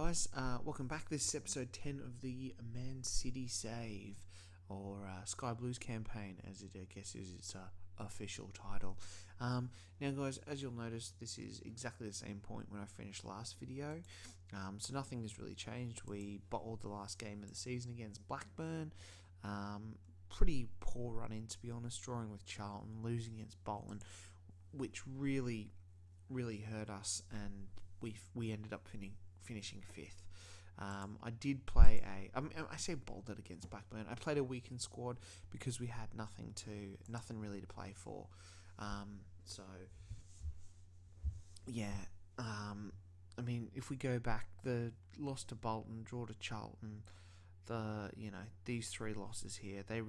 guys, welcome back. This is episode 10 of the Man City Save, or Sky Blues campaign, as it I guess is its official title. Now guys, as you'll notice, this is exactly the same point when I finished last video, so nothing has really changed. We bottled the last game of the season against Blackburn. Pretty poor run-in, to be honest, drawing with Charlton, losing against Bolton, which really hurt us, and we ended up finishing fifth. I did play I say bolted against Blackburn. I played a weakened squad because we had nothing really to play for. So yeah. I mean, if we go back, the loss to Bolton, draw to Charlton, these three losses here, the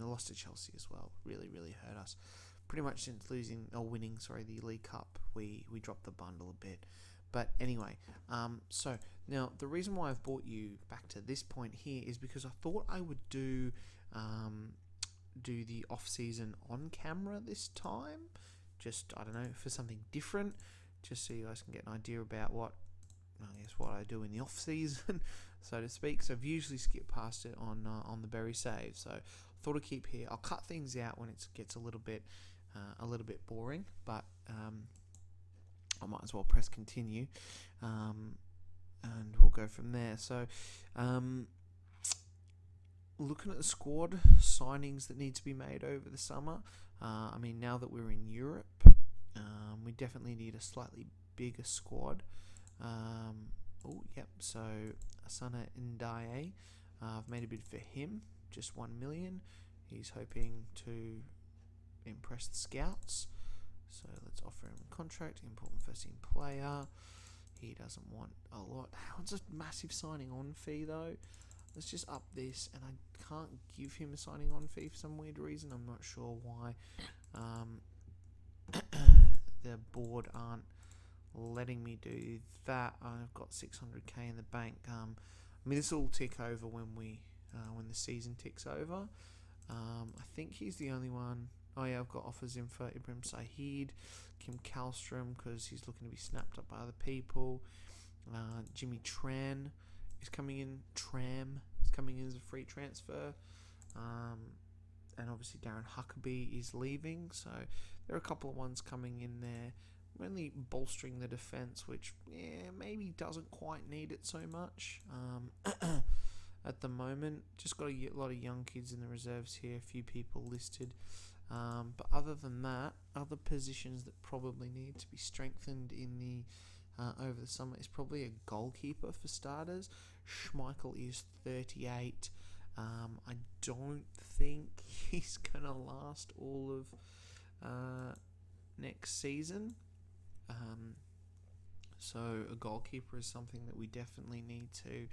loss to Chelsea as well really hurt us. Pretty much since winning the League Cup, we dropped the bundle a bit. But anyway, so now the reason why I've brought you back to this point here is because I thought I would do the off season on camera this time. Just, I don't know, for something different, just so you guys can get an idea about what I do in the off season, so to speak. So I've usually skipped past it on the Berry Save. So I thought I'd keep here. I'll cut things out when it gets a little bit boring, but I might as well press continue, and we'll go from there. So, looking at the squad signings that need to be made over the summer, now that we're in Europe, we definitely need a slightly bigger squad. So Asana Ndiaye, I've made a bid for him, just 1 million. He's hoping to impress the scouts. So let's offer him a contract, important first team player. He doesn't want a lot. What's a massive signing on fee though? Let's just up this, and I can't give him a signing on fee for some weird reason. I'm not sure why. The board aren't letting me do that. I've got 600k in the bank. This will tick over when the season ticks over. I think he's the only one. Oh yeah, I've got offers in for Ibrahim Saeed, Kim Kallstrom, because he's looking to be snapped up by other people. Jimmy Tran is coming in. Tram is coming in as a free transfer. And obviously Darren Huckabee is leaving. So there are a couple of ones coming in there. We're only bolstering the defence, which maybe doesn't quite need it so much. At the moment, just got a lot of young kids in the reserves here. A few people listed. But other than that, other positions that probably need to be strengthened in the over the summer is probably a goalkeeper for starters. Schmeichel is 38. I don't think he's gonna last all of next season. So a goalkeeper is something that we definitely need to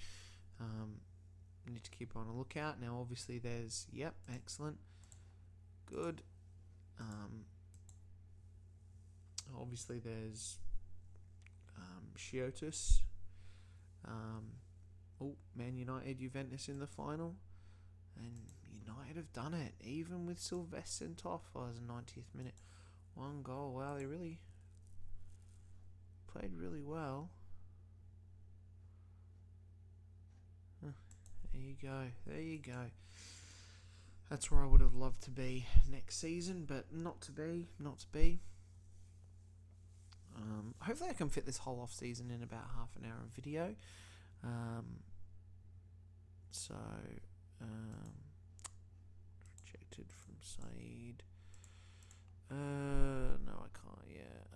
keep on a lookout. Now, obviously, there's excellent. Good. Obviously there's Chiotis. Man United, Juventus in the final, and United have done it, even with Sylvester sent off as a 90th minute. 1 goal. Wow, they really played really well. There you go. That's where I would have loved to be next season, but not to be. Hopefully I can fit this whole off season in about half an hour of video. Rejected from Saeed. No, I can't yet.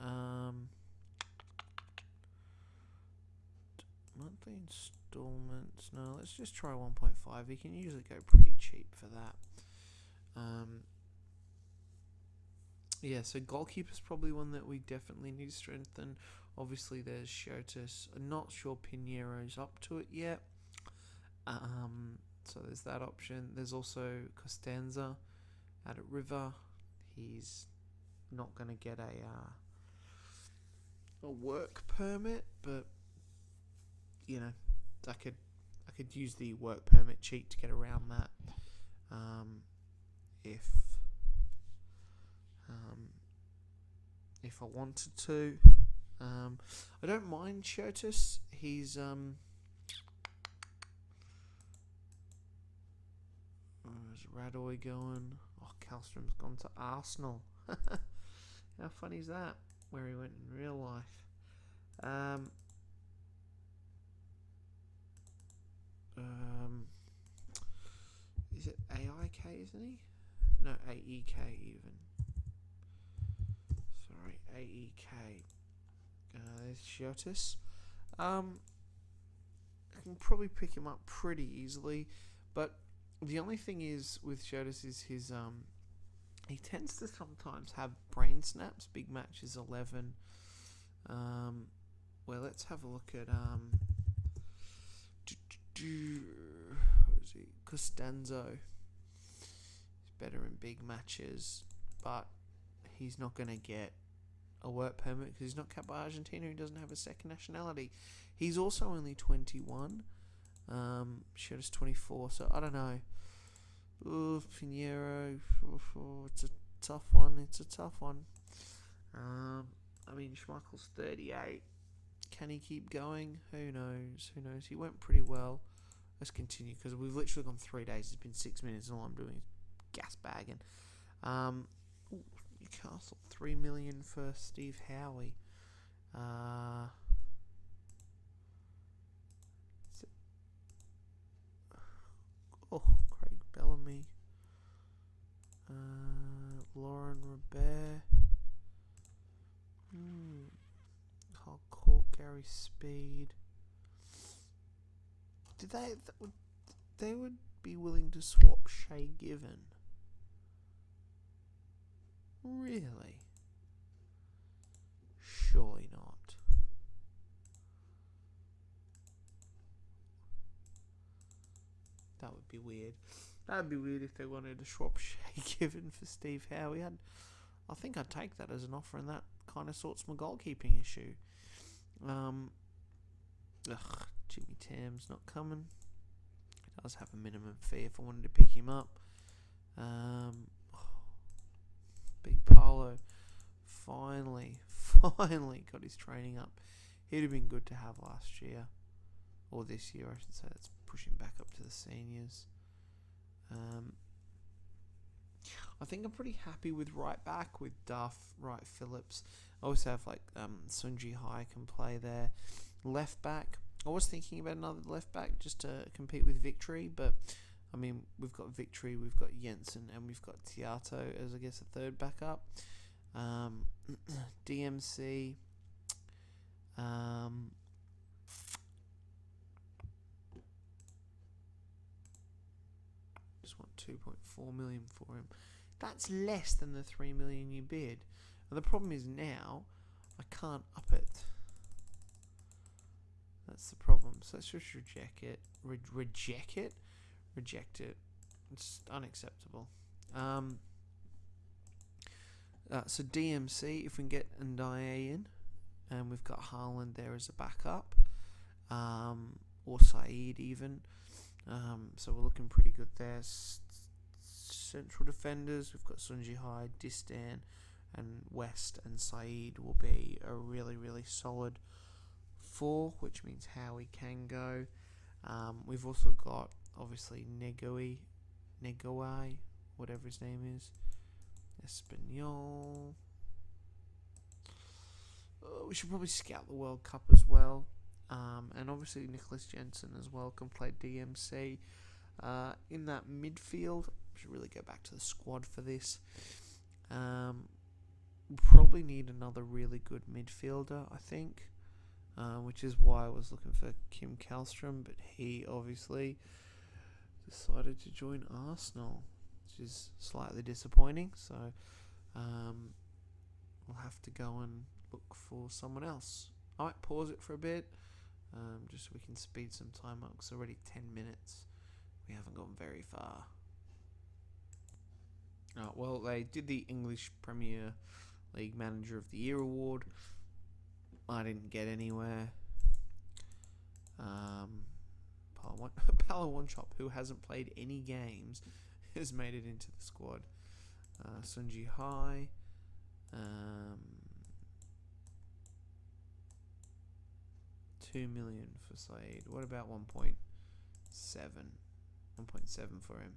Monthly installments. No, let's just try 1.5. You can usually go pretty cheap for that. So goalkeeper's probably one that we definitely need to strengthen. Obviously there's Chiotis. I'm not sure Pinheiro's up to it yet. So there's that option. There's also Costanza out at River. He's not going to get a work permit, but I could use the work permit cheat to get around that. If I wanted to. I don't mind Chiotis. He's Where's Radoy going? Oh, Kallstrom's gone to Arsenal. How funny is that? Where he went in real life. Is it AIK, isn't he? No, AEK even. Sorry, AEK. There's Shotus. I can probably pick him up pretty easily, but the only thing is with Shotus is his he tends to sometimes have brain snaps. Big match is 11. Well, let's have a look at who is he? Costanzo. He's better in big matches, but he's not going to get a work permit because he's not capped by Argentina. He doesn't have a second nationality. He's also only 21. Shotus 24. So I don't know. Pinheiro. It's a tough one. I mean, Schmeichel's 38. Can he keep going? Who knows? He went pretty well. Let's continue because we've literally gone 3 days. It's been 6 minutes and all I'm doing is gas bagging. Newcastle, 3 million for Steve Howie. Craig Bellamy. Lauren Robert. Carl Cork, Gary Speed. They would be willing to swap Shay Given? Really? Surely not. That would be weird. That'd be weird if they wanted to swap Shay Given for Steve Howe. I think I'd take that as an offer, and that kind of sorts my goalkeeping issue. Jimmy Tam's not coming. He does have a minimum fee if I wanted to pick him up. Big Paolo finally got his training up. He'd have been good to have last year, or this year I should say. Let's push him back up to the seniors. I think I'm pretty happy with right back with Duff, Wright Phillips. I also have Sunji Hai can play there. Left back, I was thinking about another left back just to compete with Victory, but I mean we've got Victory, we've got Jensen, and we've got Tiato as I guess a third backup. DMC. Just want 2.4 million for him. That's less than the 3 million you bid. And the problem is now I can't up it. That's the problem. So let's just reject it. Reject it. It's unacceptable. So DMC, if we can get Ndiaye in, and we've got Haaland there as a backup, or Saeed even. So we're looking pretty good there. Central defenders, we've got Sunji Hai, Distan, and West and Saeed will be a really, really solid 4, which means Howie can go. We've also got, obviously, Negoi, whatever his name is. Espanyol. We should probably scout the World Cup as well. And obviously Nicholas Jensen as well can play DMC. In that midfield, we should really go back to the squad for this. We probably need another really good midfielder, I think. Which is why I was looking for Kim Kallstrom, but he obviously decided to join Arsenal, which is slightly disappointing. So we'll have to go and look for someone else. I might pause it for a bit, just so we can speed some time up, because already 10 minutes. We haven't gone very far. Well, they did the English Premier League Manager of the Year award. I didn't get anywhere. Palawanchop, who hasn't played any games, has made it into the squad. Sunji Hai. 2 million for Saeed. What about 1.7? 1.7 for him.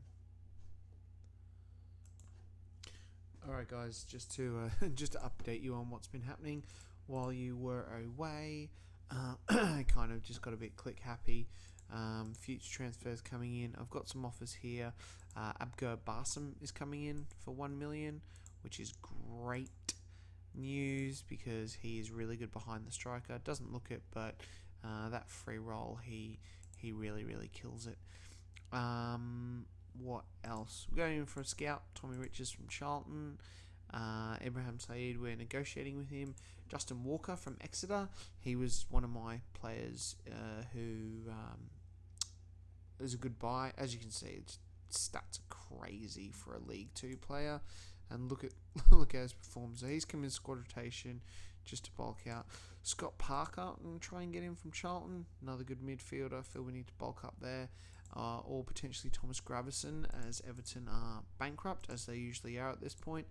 Alright guys, just to update you on what's been happening while you were away. I kind of just got a bit click happy. Future transfers coming in. I've got some offers here. Abgar Barsam is coming in for 1 million, which is great news because he is really good behind the striker. Doesn't look it, but that free roll, he really kills it. What else? We're going in for a scout, Tommy Richards from Charlton. Ibrahim Said, we're negotiating with him. Justin Walker from Exeter, he was one of my players who is a good buy. As you can see, its stats are crazy for a League 2 player, and look how he's performed. So he's come in squad rotation just to bulk out. Scott Parker, I'm try and get him from Charlton, another good midfielder. I feel we need to bulk up there. Or potentially Thomas Gravison, as Everton are bankrupt, as they usually are at this point.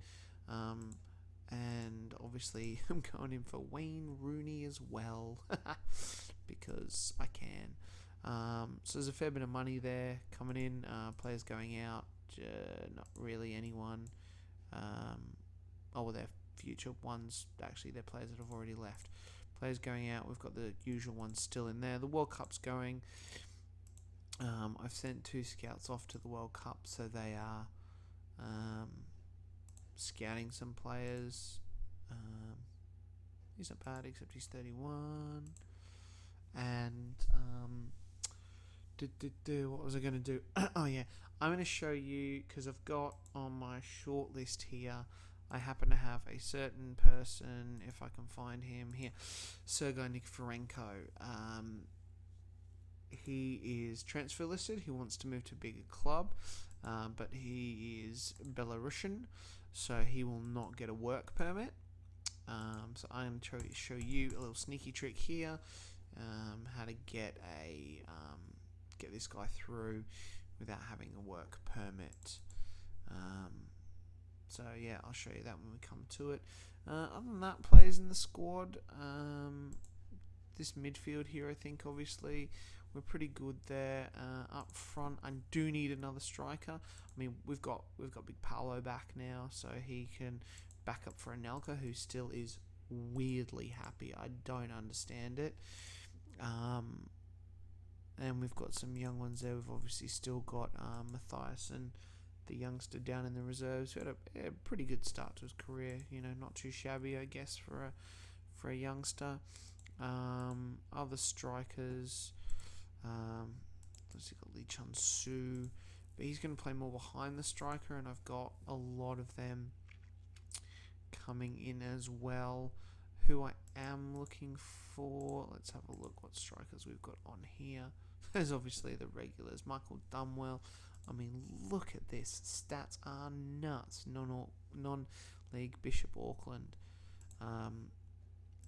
And obviously I'm going in for Wayne Rooney as well, because I can. So there's a fair bit of money there coming in. Players going out, not really anyone. Well, they're future ones. Actually, they're players that have already left. Players going out, we've got the usual ones still in there. The World Cup's going. I've sent 2 scouts off to the World Cup, so they are scouting some players. He's not bad, except he's 31. And what was I going to do? Oh yeah, I'm going to show you, because I've got on my short list here, I happen to have a certain person, if I can find him here, Sergei Nikiforenko. He is transfer listed. He wants to move to a bigger club, but he is Belarusian, so he will not get a work permit. So I'm going to show you a little sneaky trick here, how to get this guy through without having a work permit. So yeah, I'll show you that when we come to it. Other than that, players in the squad. This midfield here, I think, obviously, we're pretty good there. Up front, I do need another striker. I mean, we've got Big Paolo back now, so he can back up for Anelka, who still is weirdly happy. I don't understand it. And we've got some young ones there. We've obviously still got Mathiasen, the youngster down in the reserves, who had a pretty good start to his career. You know, not too shabby, I guess, for a youngster. Other strikers, obviously got Lee Chun Soo, but he's going to play more behind the striker, and I've got a lot of them coming in as well, who I am looking for. Let's have a look what strikers we've got on here. There's obviously the regulars. Michael Dunwell. I mean, look at this. Stats are nuts. Non-league Bishop Auckland.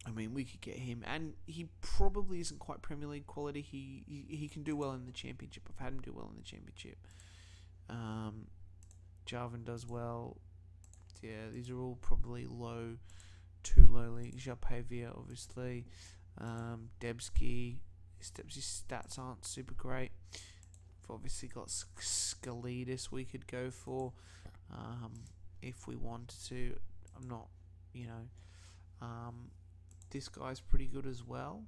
I mean, we could get him, and he probably isn't quite Premier League quality. He can do well in the Championship. I've had him do well in the Championship. Jarvan does well. Yeah, these are all probably too low league. Japavia, obviously. Debsky. His stats aren't super great. We've obviously got Skalidis we could go for if we wanted to. I'm not, this guy's pretty good as well.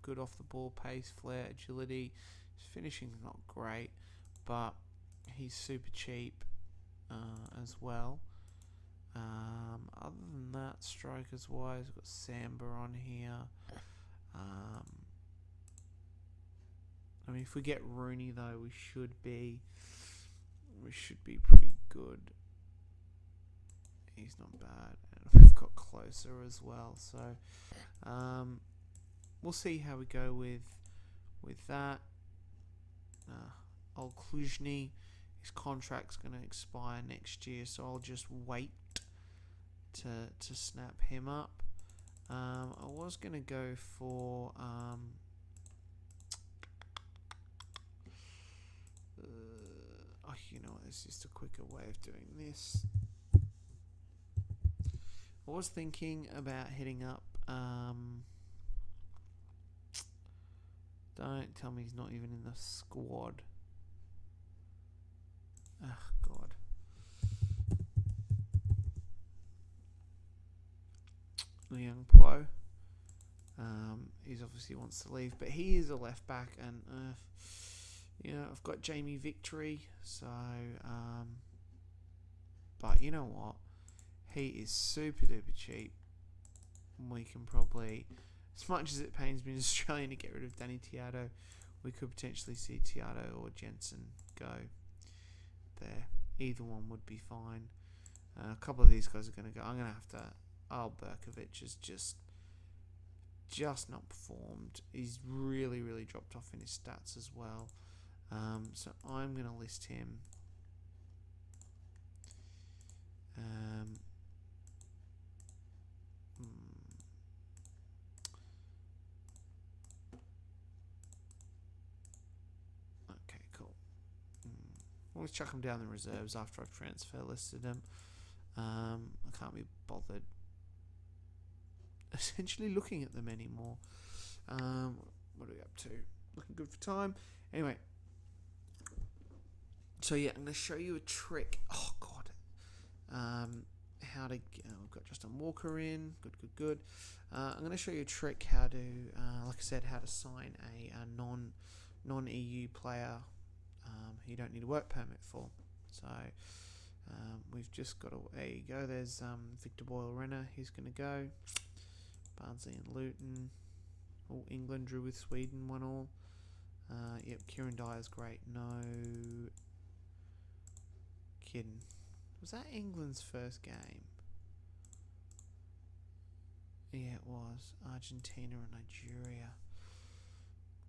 Good off the ball pace, flair, agility. His finishing's not great, but he's super cheap as well. Other than that, strikers wise, we've got Samba on here. I mean, if we get Rooney though, we should be pretty good. He's not bad, and we've got Closer as well. So we'll see how we go with that. Old Kluzhny, his contract's going to expire next year, so I'll just wait to snap him up. I was going to go for you know what, it's just a quicker way of doing this. I was thinking about hitting up don't tell me he's not even in the squad. Oh god. Young Po. He's obviously wants to leave, but he is a left back, and I've got Jamie Victory, so but you know what? He is super duper cheap. We can probably, as much as it pains me as Australian to get rid of Danny Teato, we could potentially see Teato or Jensen go there. Either one would be fine. A couple of these guys are going to go. I'm going to have to. Berkovic has just not performed. He's really, really dropped off in his stats as well. So I'm going to list him. Okay, cool. Always chuck him down the reserves after I've transfer listed him. I can't be bothered essentially looking at them anymore. What are we up to? Looking good for time. Anyway, so yeah, I'm going to show you a trick. Oh god, how to get, we've got Justin Walker in. Good. I'm going to show you a trick how to, like I said, how to sign a non-EU player who you don't need a work permit for. So we've just got there you go. There's Victor Boyle-Renner. He's going to go. Barnsley and Luton. All England drew with Sweden 1-1. Yep, Kieran Dyer's great. No kidding. Was that England's first game? Yeah, it was. Argentina and Nigeria.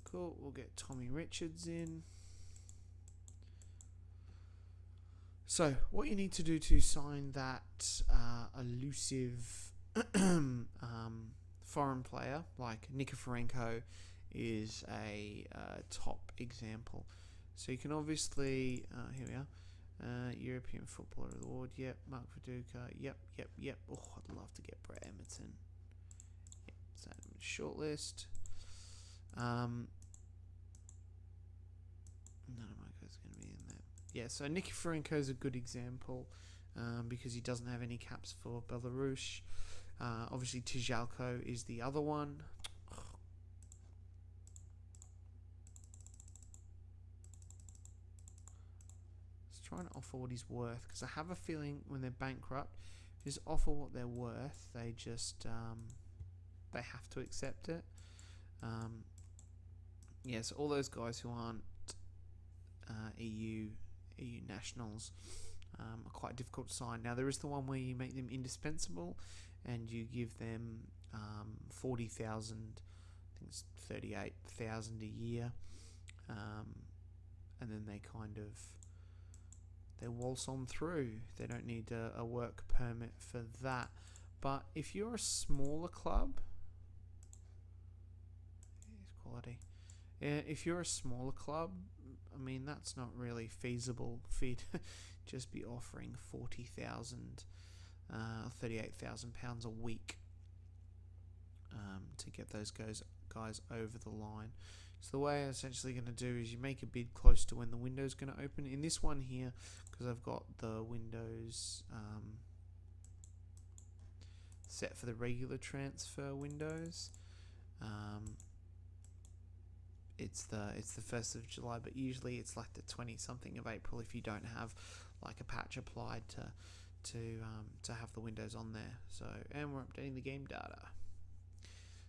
Cool. We'll get Tommy Richards in. So, what you need to do to sign that elusive foreign player like Nikiforenko is a top example. So you can obviously here we are, European Footballer Award. Yep, Mark Viduka. Yep. Oh, I'd love to get Brett Emerton. Yep, so shortlist. None of my guys are going to be in there. Yeah, so Nikiforenko is a good example because he doesn't have any caps for Belarus. Obviously, Tijalko is the other one. Just trying to offer what he's worth, because I have a feeling when they're bankrupt, if you just offer what they're worth, they just they have to accept it. Yeah, so all those guys who aren't EU nationals are quite difficult to sign. Now there is the one where you make them indispensable, and you give them 40,000, I think it's 38,000 a year, and then they waltz on through. They don't need a work permit for that. But if you're a smaller club, quality. If you're a smaller club, I mean, that's not really feasible for you to just be offering 40,000, 38,000 pounds a week to get those guys over the line. So the way I'm essentially going to do is you make a bid close to when the window's going to open. In this one here, because I've got the windows set for the regular transfer windows, it's the 1st of July, but usually it's like the 20 something of April if you don't have like a patch applied to have the windows on there. So, and we're updating the game data.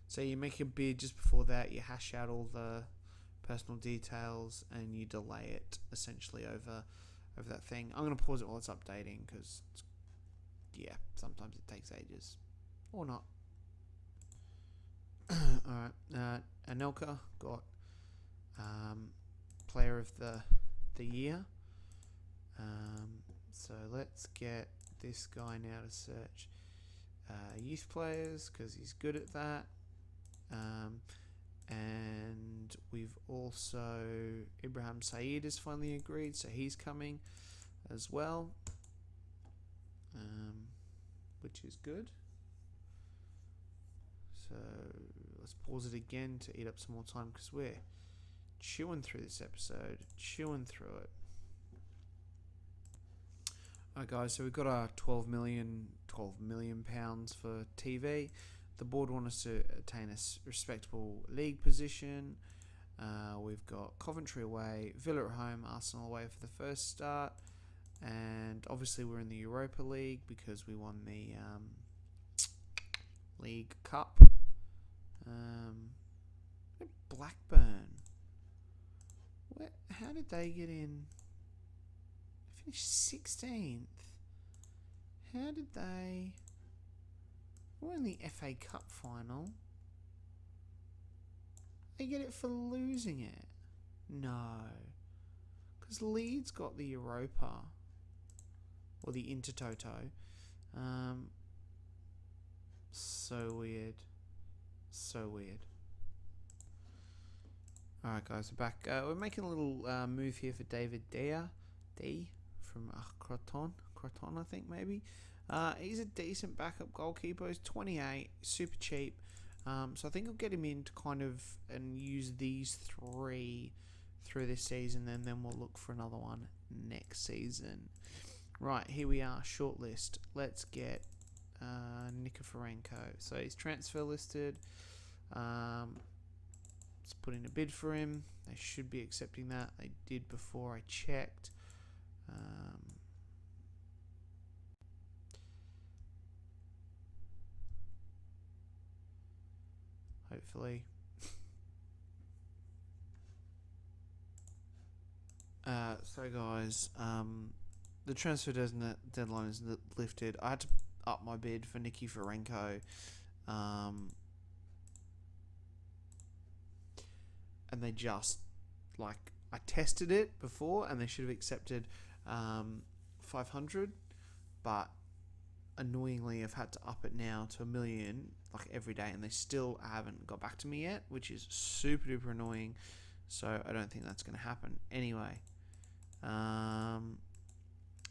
So you make a bid just before that, you hash out all the personal details, and you delay it essentially over that thing. I'm going to pause it while it's updating, because yeah, sometimes it takes ages or not. Alright, Anelka got player of the year. So let's get this guy now to search youth players, because he's good at that. And we've also, Ibrahim Saeed has finally agreed, so he's coming as well, which is good. So let's pause it again to eat up some more time, because we're chewing through this episode, chewing through it. Alright guys, so we've got our 12 million pounds for TV. the board want us to attain a respectable league position. We've got Coventry away, Villa at home, Arsenal away for the first start, and obviously we're in the Europa League because we won the League Cup. Blackburn. How did they get in? They finished 16th. How did they? We're in the FA Cup final. They get it for losing it? No. Because Leeds got the Europa. Or the Intertoto. So weird. So weird. Alright guys, we're back. We're making a little move here for David D from Croton, I think maybe. He's a decent backup goalkeeper. He's 28, super cheap. So I think I'll get him in to kind of and use these three through this season, and then we'll look for another one next season. Right, here we are, shortlist. Let's get Nikiforenko. So he's transfer listed. Let's put in a bid for him. They should be accepting that. They did before I checked. Hopefully. So guys, the transfer deadline is lifted. I had to up my bid for Nikiforenko. And they just, like, I tested it before and they should have accepted 500, but annoyingly I've had to up it now to $1 million like every day, and they still haven't got back to me yet, which is super duper annoying. So I don't think that's going to happen anyway.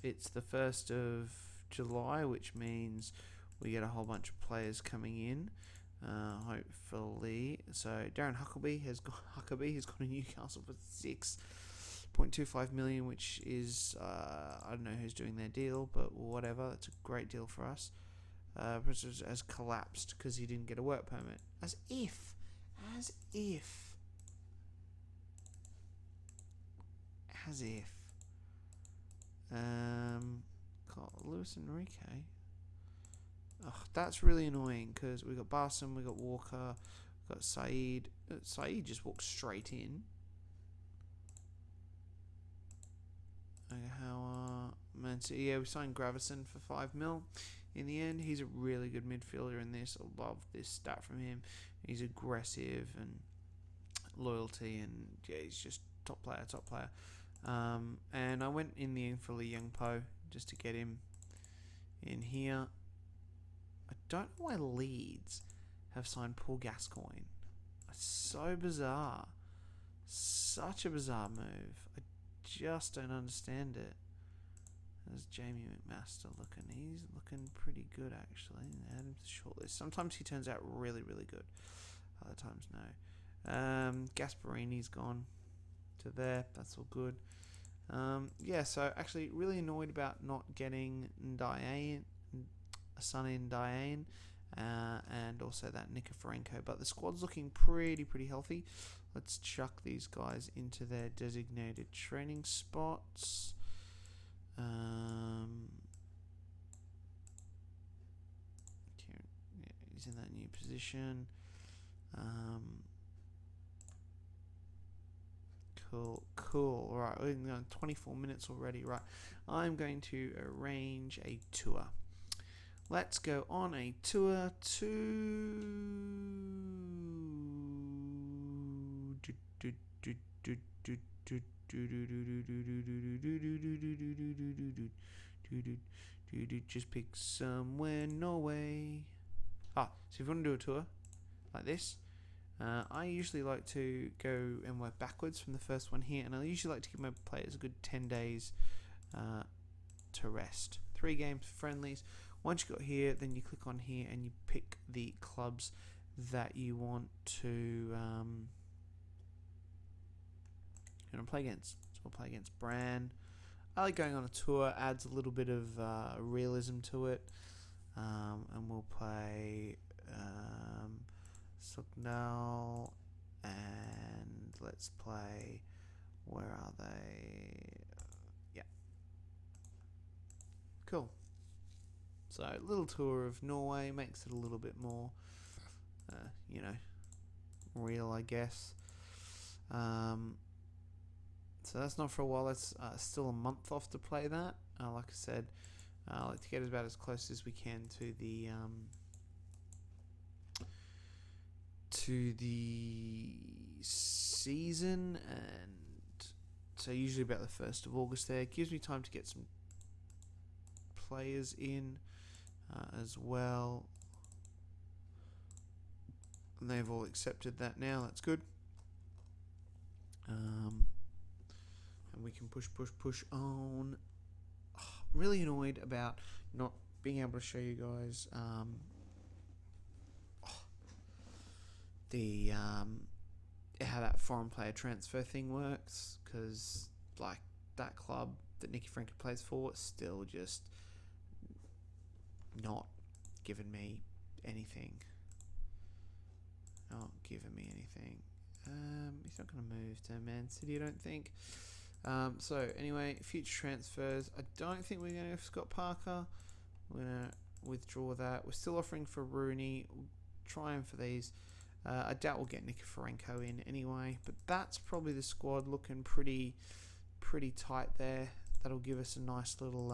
It's the 1st of July, which means we get a whole bunch of players coming in. Hopefully. So Darren Huckabee has gone to Newcastle for $6.25 million, which is I don't know who's doing their deal, but whatever. It's a great deal for us. Has collapsed because he didn't get a work permit. As if. Got Luis Enrique. Oh, that's really annoying because we got Barson, we got Walker, we got Saeed. Saeed just walked straight in. Okay, Man City. Yeah, we signed Gravison for $5 million. In the end, he's a really good midfielder in this. I love this stat from him. He's aggressive and loyalty, and yeah, he's just top player. And I went in the end for Lee Young Po just to get him in here. I don't know why Leeds have signed Paul Gascoigne. It's so bizarre. Such a bizarre move. I just don't understand it. There's Jamie McMaster looking. He's looking pretty good, actually. Add him to the shortlist. Sometimes he turns out really, really good. Other times, no. Gasparini's gone to there. That's all good. Yeah, so actually really annoyed about not getting Sonny Ndiaye, and also that Nikiforenko. But the squad's looking pretty healthy. Let's chuck these guys into their designated training spots. He's in that new position. Cool. Right, we're going 24 minutes already. Right, I'm going to arrange a tour. Let's go on a tour to just pick somewhere Norway. So if you want to do a tour like this, I usually like to go and work backwards from the first one here, and I usually like to give my players a good 10 days to rest. 3 games friendlies. Once you got here, then you click on here and you pick the clubs that you want to play against. So we'll play against Bran. I like going on a tour, adds a little bit of realism to it. And we'll play Sugnal, and let's play. Where are they? Yeah. Cool. So, a little tour of Norway makes it a little bit more, real, I guess. So that's not for a while. That's still a month off to play that. Like I said, I like to get about as close as we can to the season, and so usually about the 1st of August there. It gives me time to get some players in as well. And they've all accepted that now. That's good. And we can push on. I'm really annoyed about not being able to show you guys the how that foreign player transfer thing works, because like that club that Nicky Franco plays for still just not giving me anything. He's not going to move to Man City, I don't think. So anyway, future transfers. I don't think we're going to have Scott Parker. We're going to withdraw that. We're still offering for Rooney. We'll try him for these. I doubt we'll get Nikiforenko in anyway, but that's probably the squad looking pretty tight there. That'll give us a nice little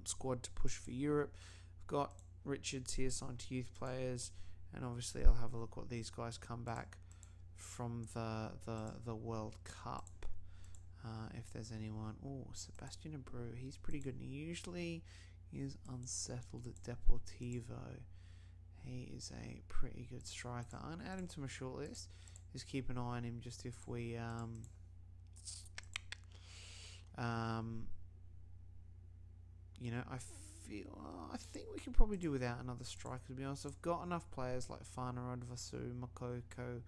squad to push for Europe. I've got Richards here signed to youth players, and obviously I'll have a look what these guys come back from the World Cup. If there's anyone. Oh, Sebastian Abreu, he's pretty good. And he usually is unsettled at Deportivo. He is a pretty good striker. I'm going to add him to my shortlist. Just keep an eye on him, just if we I think we can probably do without another striker, to be honest. I've got enough players like Farnerud, Vasu, Makoko,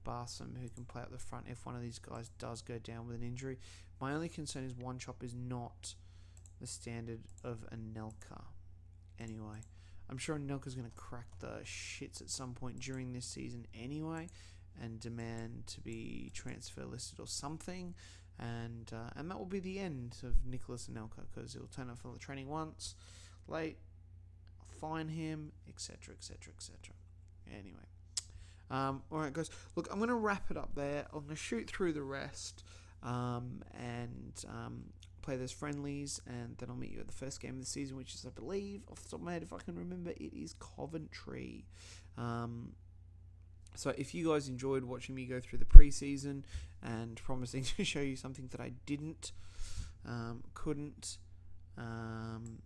Barsam who can play up the front if one of these guys does go down with an injury. My only concern is one chop is not the standard of Anelka. Anyway, I'm sure Anelka's going to crack the shits at some point during this season anyway and demand to be transfer listed or something. And that will be the end of Nicholas Anelka, because he'll turn up for the training once, late, fine him, etc, etc, etc. Anyway. Alright guys, look, I'm going to wrap it up there. I'm going to shoot through the rest and play those friendlies, and then I'll meet you at the first game of the season, which is, I believe, off the top of my head, if I can remember, it is Coventry. So if you guys enjoyed watching me go through the preseason and promising to show you something that I couldn't, Danny,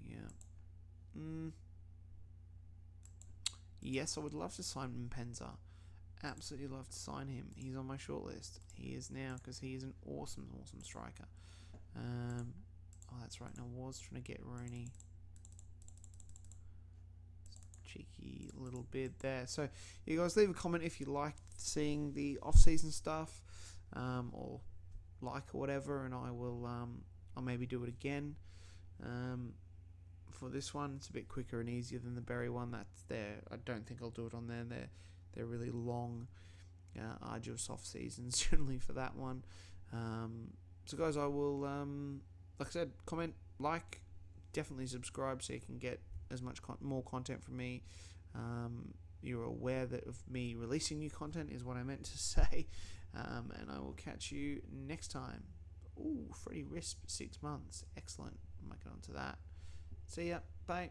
yeah. Yes, I would love to sign Mpenza. Absolutely love to sign him. He's on my shortlist. He is now, because he is an awesome striker. Oh, that's right. Now I was trying to get Rooney. Cheeky little bit there. So you guys leave a comment if you liked seeing the off-season stuff, or whatever, and I will I'll maybe do it again. For this one, it's a bit quicker and easier than the Berry one. That's there. I don't think I'll do it on there. They're really long, arduous off seasons generally for that one. So guys, I will like I said, comment, definitely subscribe so you can get as much more content from me. You're aware that of me releasing new content is what I meant to say, and I will catch you next time. Ooh, Freddie Risp, 6 months, excellent. I might get onto that. See ya, bye.